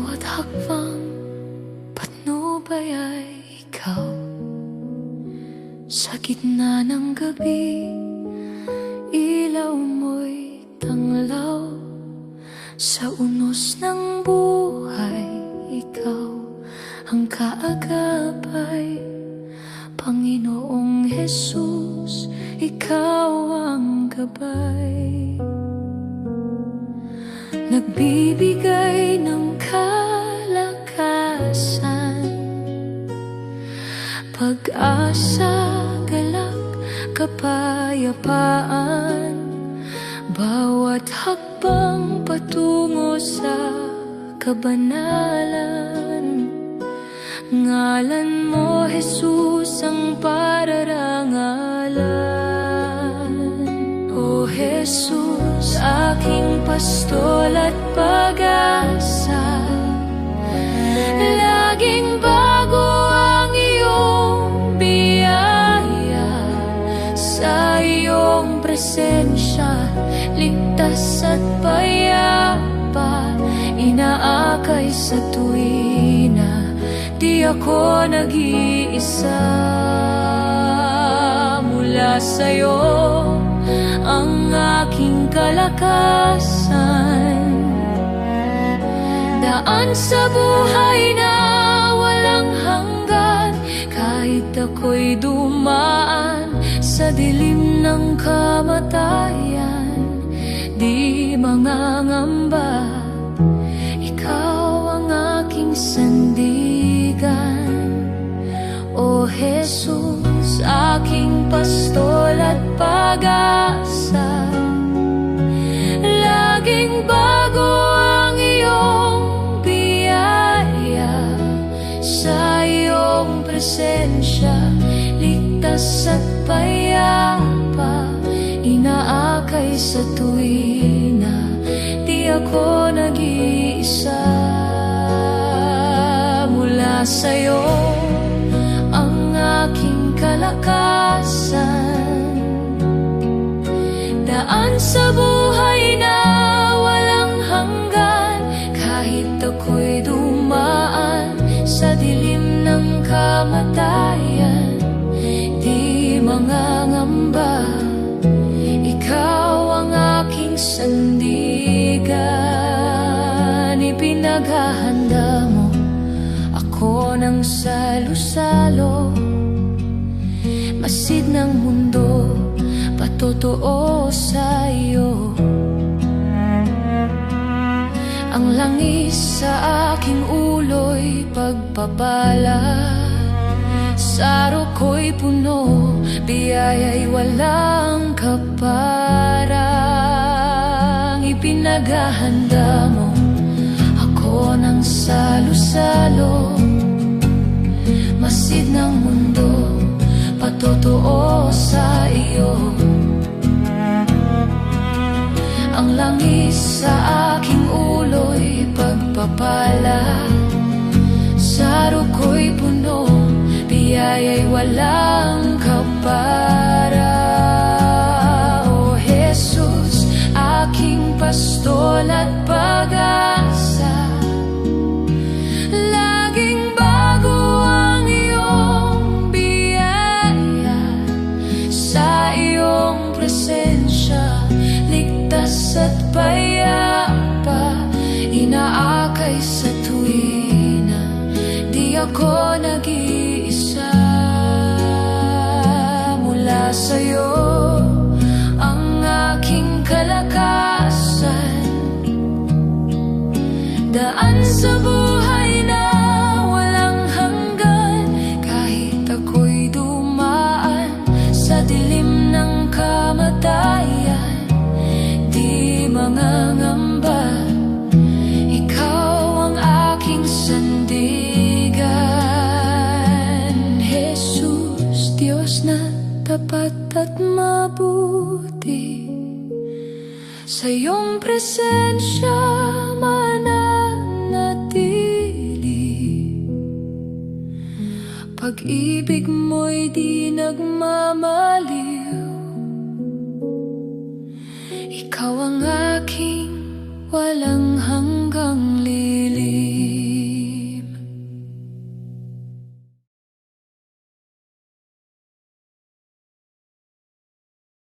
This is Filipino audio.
Bawat hakbang patnubay ay ikaw. Sa gitna ng gabi, ilaw mo'y tanglaw. Sa unos ng buhay, ikaw ang kaagapay. Panginoong Jesus, ikaw ang gabay. Nagbibigay ng kalakasan, pag-asa, galak, kapayapaan. Bawat hakbang patungo sa kabanalan. Ngalan mo, Jesus, ang pararangalan. O Jesus, aking pastol at pag-asa. Laging bago ang iyong biyaya. Sa iyong presensya, ligtas at payapa. Inaakay sa tuwina, di ako nag-iisa. Mula sa'yo ang aking kalakasan. Daan sa buhay na walang hanggan. Kahit ako'y dumaan sa dilim ng kamatayan, di mangangamba. Ikaw ang aking sandigan. O Jesus, aking pastol at pag-asa. Laging bago ang iyong biyaya. Sa iyong presensya, ligtas at payapa. Inaakay sa tuwina, di ako nag-iisa. Mula sa'yo ang aking kalakasan. Daan sa buhay na walang hanggan. Kahit ako'y dumaan sa dilim ng kamatayan, di mangangamba. Ikaw ang aking sandigan. Ipinaghahanda mo ako ng salo-salo. Masid ng mundo, patotoo sa iyo. Ang langis sa aking ulo'y pagpapala. Sa araw ko'y puno, biyaya'y walang kaparang. Ipinaghahanda mo ako ng salo-salo. Masid ng mundo, patotoo sa iyo. Ang langis sa aking ulo'y pagpapala. Sa araw ko'y puno, biyaya'y walang kapara. O Jesus, aking pastol at pag-asa. Laging bago ang iyong biyaya. Sa iyong presensya, ligtas at payapa. Inaakay sa tuwina, di ako nag-iisa. Mula sa'yo ang aking kalakasan. Daan sa buhay na walang hanggan. Kahit ako'y dumaan sa dilim ng kamatayan, di mangangamba. Ikaw ang aking sandigan. Jesus, Diyos na tapat at mabuti. Sa iyong presensya mananatili. Pag-ibig mo'y di nagmamaliw. Ikaw ang aking walang